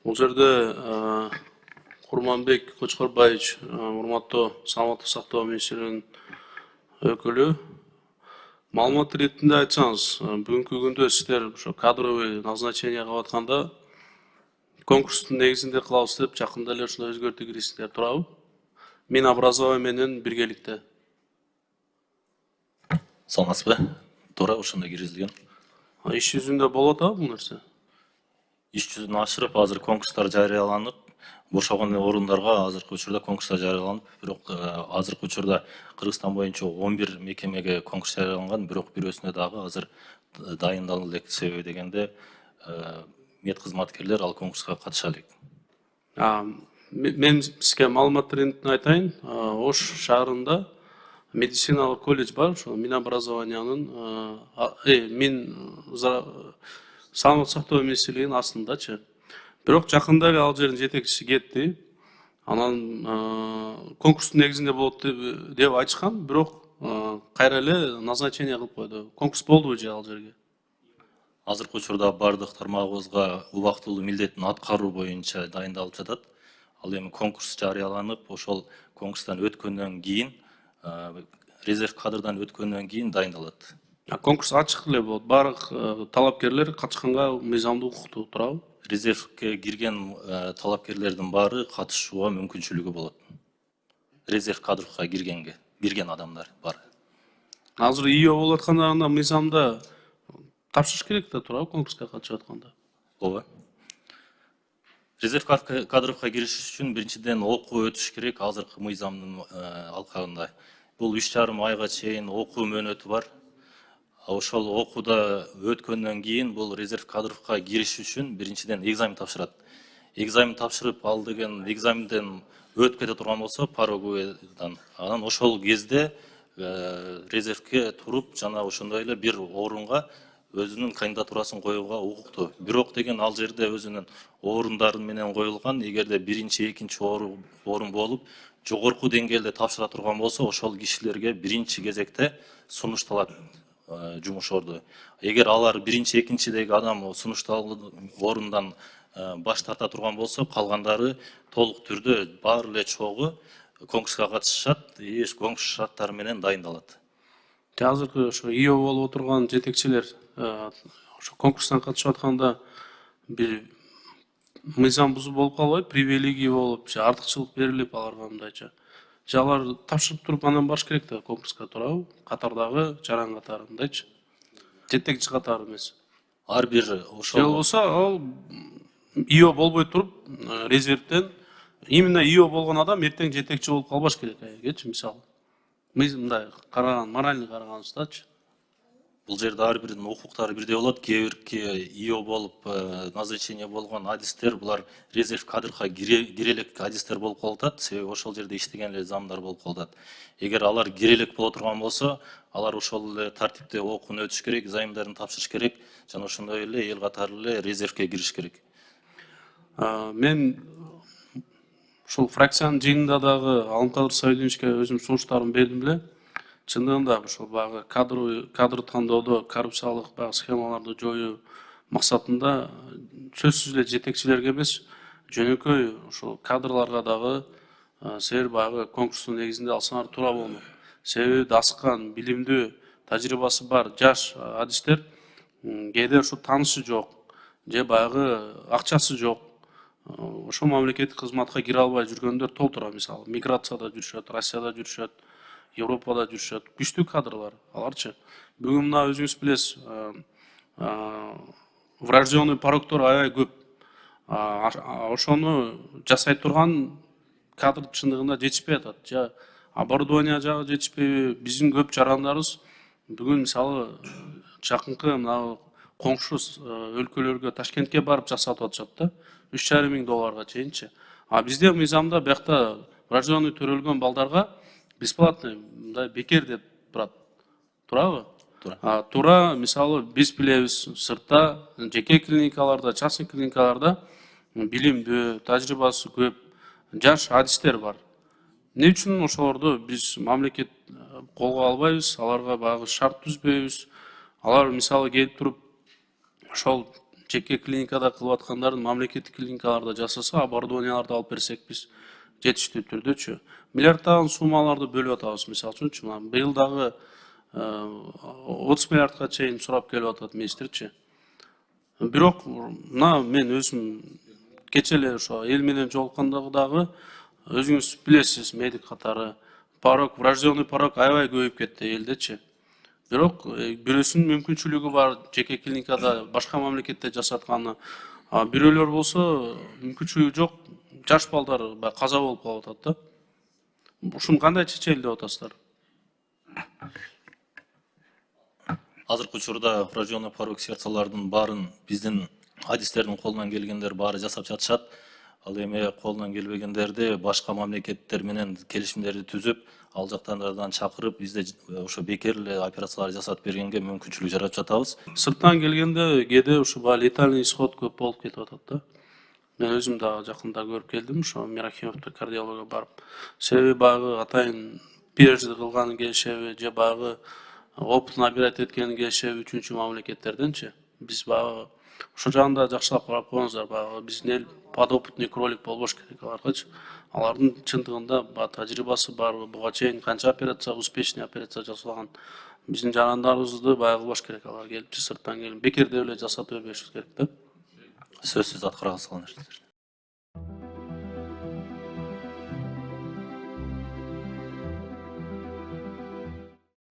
Бул жерде Курманбек Кочкорбаевич, урматтуу саламаттык сактоо министринин өкүлү, маалымат иретинде айтсаңыз, бүгүнкү күндө сиздер ошо кадровый назначение кылып атканда конкурстун негизинде кылабыз деп жакында эле ушундай өзгөртүү киргизсиңер туурабы? Минобразование менен биргеликте. Саламатсызбы? Туура ошондой киргизилген. Иш жүзүндө болуп атабы бул нерсе? Иш жүзүн ашырып, азыр конкурстар жарыяланып, бошогон орундарга азыркы учурда конкурстар жарыяланып, бирок азыркы учурда Кыргызстан боюнча 11 мекемеге конкурс жарыяланган, бирок бирөөсүнө дагы азыр дайындалып элек. Себеби дегенде мед кызматкерлер ал конкурска катыша элек. Мен сизге маалымат иретинде айтайын, Ош шаарында медициналык колледж бар, ошо Минобразованиянын саламаттык сактоо министрлигинин астындачы. Бирок жакында эле ал жердин жетекчиси кетти. Анан конкурстун негизинде болот деп айтышкан, бирок кайра эле назначение кылып койду. Конкурс болдубу же ал жерге? Азыркы учурда бардык тармагыбызга убактылуу милдетин аткаруу боюнча дайындалып жатат. Ал эми конкурс жарыяланып, ошол конкурстан өткөндөн кийин, резерв кадрдан өткөндөн кийин дайындалат. Конкурс ачык эле болот. Барлык талапкерлер катышканга мыйзамдуу укуктуу, туурабы? Резервге кирген талапкерлердин баары катышууга мүмкүнчүлүгү болот. Резерв кадрга кирген адамдар бар. Азыр ИО болуп атканда мыйзамда тапшырыш керек да, туурабы, конкурска катышып атканда? Ооба. Резерв кадровга кириш үчүн биринчиден окуу өтүш керек, азыркы мыйзамдын алкагында. Бул 3,5 айга чейин окуу мөөнөтү бар. Ошол окууда өткөндөн кийин бул резерв кадровга кириш үчүн биринчиден экзамен тапшырат. Экзамен тапшырып, ал деген экзаменден өтүп кете турган болсо, пароговыйдан, анан ошол кезде резервге туруп, жана ошондой эле бир орунга өзүнүн кандидатурасын коюуга укуктуу. Бирок деген ал жерде өзүнүн орундары менен коюлган, эгерде биринчи, экинчи орун болуп, жогорку деңгээлде тапшыра турган болсо, ошол кишилерге биринчи кезекте сунушталат жумуш орду. Эгер алар биринчи, экинчидеги адам сунушталган орундан баш тарта турган болсо, калгандары толук түрдө баары эле чогуу конкурска катышышат, конкурс шарттары менен дайындалат. Азыркы ошо ИО болуп отурган жетекчилер ошо конкурстан катышып атканда бир мыйзам бузуу болуп калбайбы, привилегия болуп, же артыкчылык берилип аларга мындайча. Же алар тапшырып туруп анан барыш керек да конкурска, туурабы? Катардагы жаран катарындайчы. Жетекчи катары эмес. Ар бир Же ошол болбосо ал ИО болбой туруп, резервден именно ИО болгон адам эртең жетекчи болуп калбаш керек айгечи, мисалы. Мындай караган, моральный караганыбыздачы. бул жерде ар биринин укуктары бирдей болот. Кээ бирки ИО болуп назначение болгон адистер булар резерв кадрга кире элек адистер болуп калып атат. Себеби ошол жерде иштеген эле замдар болуп калып атат. Эгер алар кире элек боло турган болсо, алар ошол эле тартипте окууну өтүш керек, экзамендерин тапшырыш керек, жана ошондой эле эл катары эле резервге кириш керек. Мен ушул фракциянын жыйынында дагы Алымкадыр Саидовичке өзүм сунуштарымды бердим эле. Чындыгында ошол багы кадр тандоодо коррупциялык схемаларды жоюу максатында сөзсүз эле жетекчилерге эмес, жөнөкөй ошол кадрларга дагы силер багы конкурстун негизинде алсаңар туура болмок. Себеби дасыккан, билимдүү, тажрыйбасы бар жаш адистер кээде ошо таанышы жок, же багы акчасы жок. Ошо мамлекеттик кызматка кире албай жүргөндөр толтура, мисалы, миграцияда жүрүшөт, Россияда жүрүшөт, Европада жүрүшөт, күчтүү кадрлар, аларчы. Бүгүн мына өзүңүз билесиз, врожденный порогдор аябай көп. Ошону жасай турган кадр чындыгында жетишпей атат. Же оборудование жагы жетишпейби? Биздин көп жарандарыбыз бүгүн мисалы жакынкы мына коңшу өлкөлөргө, Ташкентке барып жасатып атышат да, $3,500 чейинчи. Бизде мыйзамда биякта врожденный төрөлгөн балдарга бесплатный, мындай бекер деп турат. Туурабы? Туура, мисалы биз билебиз, сыртта, жеке клиникаларда, частный клиникаларда билимдүү, тажрыйбасы көп жаш адистер бар. Эмне үчүн ошолорду биз мамлекет колго албайбыз, аларга багы шарт түзбөйбүз? Алар мисалы келип туруп ошол жеке клиникада кылып аткандарын мамлекеттик клиникаларда жасаса, оборудованияларды алып берсек биз жетиштүү түрдөчү миллиарддаган суммаларды бөлүп атабыз. Мисалы үчүнчү, мына быйыл дагы 30 миллиардка чейин сурап келип атат министрчи. Бирок мына мен өзүм кече эле ошо эл менен жолукканда дагы өзүңүз билесиз, медик катары порог, врожденный порог аябай көбөйүп кетти элдечи. Бирок бирөөсүнүн мүмкүнчүлүгү бар жеке клиникада башка мамлекетте жасатканы, бирөөлөр болсо мүмкүнчүлүгү жок, жаш балдар каза болуп калып атат да. Ушуну кандай чечели деп атасыздар? Азыркы учурда врожденный порог сердцалардын баарын биздин адистердин колунан келгендер баары жасап жатышат. Ал эми колунан келбегендерди башка мамлекеттер менен келишимдерди түзүп, ал жактардан чакырып, бизде ошо бекер эле операциялар жасатып бергенге мүмкүнчүлүк жаратып жатабыз. Сырттан келгенде кээде ушу летальный исход көп болуп кетип атат да. Мен өзүм дагы жакында көрүп келдим, ошо Мирахимовдо кардиологга барып. Себеби багы атайын прежде кылганы келишеби, же багы опытын операция эткени келишеби үчүнчү мамлекеттерденчи. Биз багы ошо жагында жакшылап карап коюңуздар, багы биздин эл подопытный кролик болбош керек аларгачы. Алардын чындыгында тажрыйбасы бар, буга чейин канча операция, успешный операция жасалган. Биздин жарандарыбызды баягы кылбаш керек, алар келипчи сырттан келип бекер деп эле жасатып бербешибиз керек да. Сөзсүз аткарабыз калган нерселер.